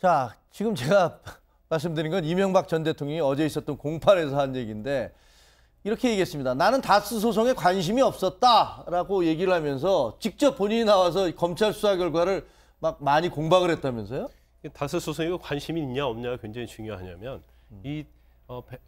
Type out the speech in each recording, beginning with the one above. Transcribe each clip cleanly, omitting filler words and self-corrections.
자, 지금 제가 말씀드린 건 이명박 전 대통령이 어제 있었던 공판에서 한 얘기인데 이렇게 얘기했습니다. 나는 다스 소송에 관심이 없었다라고 얘기를 하면서 직접 본인이 나와서 검찰 수사 결과를 막 많이 공박을 했다면서요? 다스 소송에 관심이 있냐 없냐가 굉장히 중요하냐면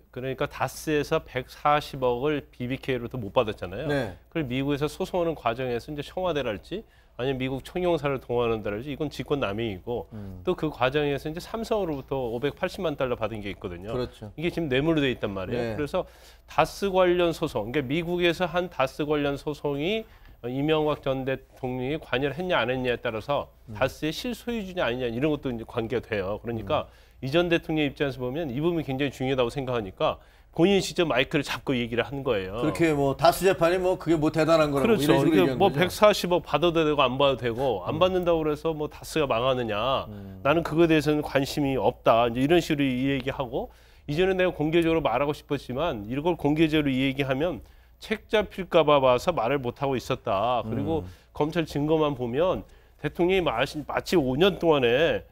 그러니까 다스에서 140억을 BBK로도 못 받았잖아요. 네. 그걸 미국에서 소송하는 과정에서 이제 청와대랄지 아니면 미국 총영사를 동원한다랄지 이건 직권남용이고 또 그 과정에서 이제 삼성으로부터 580만 달러 받은 게 있거든요. 그렇죠. 이게 지금 뇌물로 돼 있단 말이에요. 네. 그래서 다스 관련 소송, 그러니까 미국에서 한 다스 관련 소송이 이명박 전 대통령이 관여를 했냐 안 했냐에 따라서 다스의 실소유주냐 아니냐 이런 것도 이제 관계가 돼요. 그러니까 이 전 대통령 입장에서 보면 이 부분이 굉장히 중요하다고 생각하니까 본인이 직접 마이크를 잡고 얘기를 한 거예요. 그렇게 뭐 다스 재판이 뭐 그게 뭐 대단한 거라고 그렇죠. 이런 식으로 이게 얘기한 뭐 거죠. 140억 받아도 되고 안 받아도 되고 안 받는다고 그래서 뭐 다스가 망하느냐. 나는 그거에 대해서는 관심이 없다. 이제 이런 식으로 이 얘기하고 이전에 내가 공개적으로 말하고 싶었지만 이걸 공개적으로 이 얘기하면 책 잡힐까 봐 봐서 말을 못 하고 있었다. 그리고 검찰 증거만 보면 대통령이 마치 5년 동안에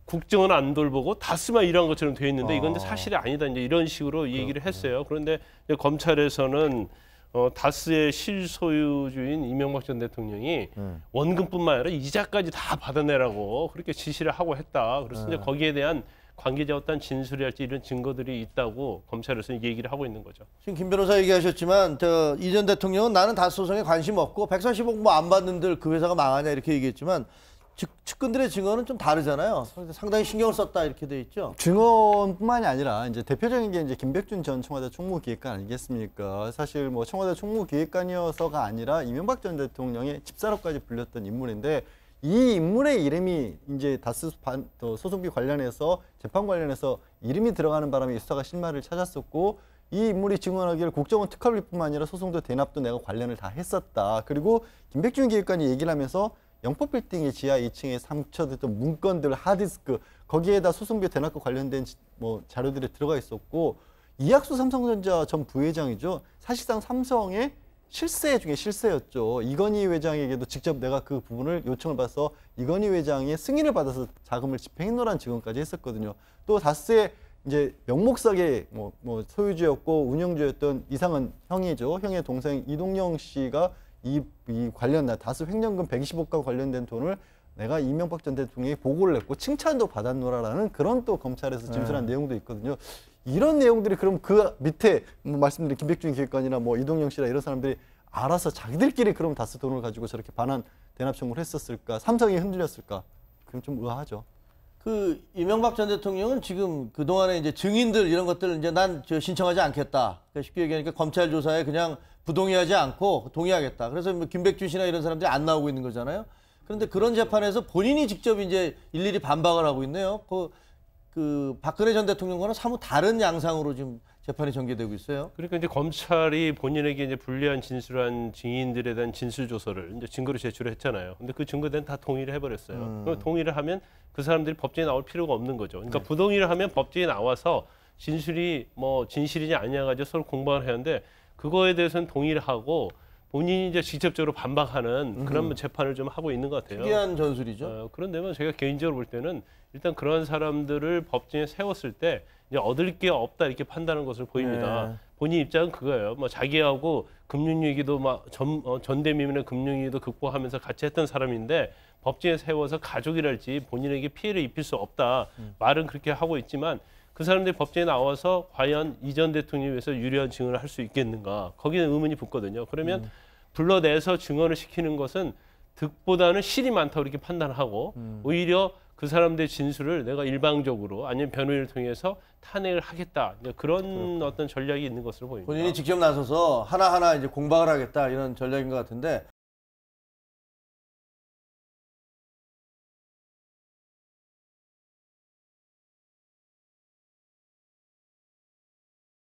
국정은 안 돌보고 다스만 일한 것처럼 돼 있는데 이건 이제 사실이 아니다. 이제 이런 식으로 얘기를 했어요. 그런데 이제 검찰에서는 다스의 실소유주인 이명박 전 대통령이 원금뿐만 아니라 이자까지 다 받아내라고 그렇게 지시를 하고 했다. 그래서 이제 거기에 대한 관계자 어떤 진술이랄지 이런 증거들이 있다고 검찰에서 얘기를 하고 있는 거죠. 지금 김 변호사 얘기하셨지만 이 전 대통령은 나는 다스 소송에 관심 없고 140억 뭐 안 받는들 그 회사가 망하냐 이렇게 얘기했지만 측근들의 증언은 좀 다르잖아요. 상당히 신경을 썼다 이렇게 돼 있죠. 증언뿐만이 아니라 이제 대표적인 게 이제 김백준 전 청와대 총무기획관 아니겠습니까? 사실 뭐 청와대 총무기획관이어서가 아니라 이명박 전 대통령의 집사로까지 불렸던 인물인데 이 인물의 이름이 이제 다스 소송비 관련해서 재판 관련해서 이름이 들어가는 바람에 이 수사가 실마리를 찾았었고 이 인물이 증언하기를 국정원 특활비뿐만 아니라 소송도 대납도 내가 관련을 다 했었다. 그리고 김백준 기획관이 얘기를 하면서 영포빌딩의 지하 2층에 상처됐던 문건들, 하드디스크 거기에다 소송비 대납과 관련된 뭐 자료들이 들어가 있었고 이학수 삼성전자 전 부회장이죠. 사실상 삼성의 실세 중에 실세였죠. 이건희 회장에게도 직접 내가 그 부분을 요청을 받아서 이건희 회장의 승인을 받아서 자금을 집행해놓으라는 증언까지 했었거든요. 또 다스의 이제 명목사계 뭐 소유주였고 운영주였던 이상은 형이죠. 형의 동생 이동영 씨가 이 관련 다스 횡령금 120억과 관련된 돈을 내가 이명박 전 대통령이 보고를 했고 칭찬도 받았노라라는 그런 또 검찰에서 진술한 내용도 있거든요. 이런 내용들이 그럼 그 밑에 뭐 말씀드린 김백준 기획관이나 뭐 이동영 씨나 이런 사람들이 알아서 자기들끼리 그럼 다스 돈을 가지고 저렇게 반환 대납 청구를 했었을까? 삼성이 흔들렸을까? 그럼 좀 의아하죠. 그 이명박 전 대통령은 지금 그 동안에 이제 증인들 이런 것들 이제 난 신청하지 않겠다. 그러니까 쉽게 얘기하니까 검찰 조사에 그냥 부동의하지 않고 동의하겠다. 그래서 뭐 김백준 씨나 이런 사람들이 안 나오고 있는 거잖아요. 그런데 그런 재판에서 본인이 직접 이제 일일이 반박을 하고 있네요. 그 박근혜 전 대통령과는 사뭇 다른 양상으로 지금 재판이 전개되고 있어요. 그러니까 이제 검찰이 본인에게 이제 불리한 진술한 증인들에 대한 진술 조서를 이제 증거로 제출을 했잖아요. 근데 그 증거에 대한 다 동의를 해버렸어요. 그럼 동의를 하면 그 사람들이 법정에 나올 필요가 없는 거죠. 그러니까 부동의를 하면 법정에 나와서 진술이 뭐 진실이냐 아니냐 가지고 서로 공방을 하는데 그거에 대해서는 동의를 하고 본인이 이제 직접적으로 반박하는 그런 재판을 좀 하고 있는 것 같아요. 특이한 전술이죠. 그런데면 제가 개인적으로 볼 때는 일단 그런 사람들을 법정에 세웠을 때 이제 얻을 게 없다 이렇게 판단하는 것으로 보입니다. 네. 본인 입장은 그거예요. 뭐 자기하고 금융위기도 막 전대미문의 금융위기도 극복하면서 같이 했던 사람인데 법정에 세워서 가족이랄지 본인에게 피해를 입힐 수 없다. 말은 그렇게 하고 있지만 그 사람들이 법정에 나와서 과연 이 전 대통령에 위해서 유리한 증언을 할 수 있겠는가? 거기는 의문이 붙거든요. 그러면 불러내서 증언을 시키는 것은 득보다는 실이 많다고 이렇게 판단하고 오히려 그 사람들의 진술을 내가 일방적으로 아니면 변호인을 통해서 탄핵을 하겠다. 그런 어떤 전략이 있는 것으로 보입니다. 본인이 직접 나서서 하나하나 이제 공박을 하겠다 이런 전략인 것 같은데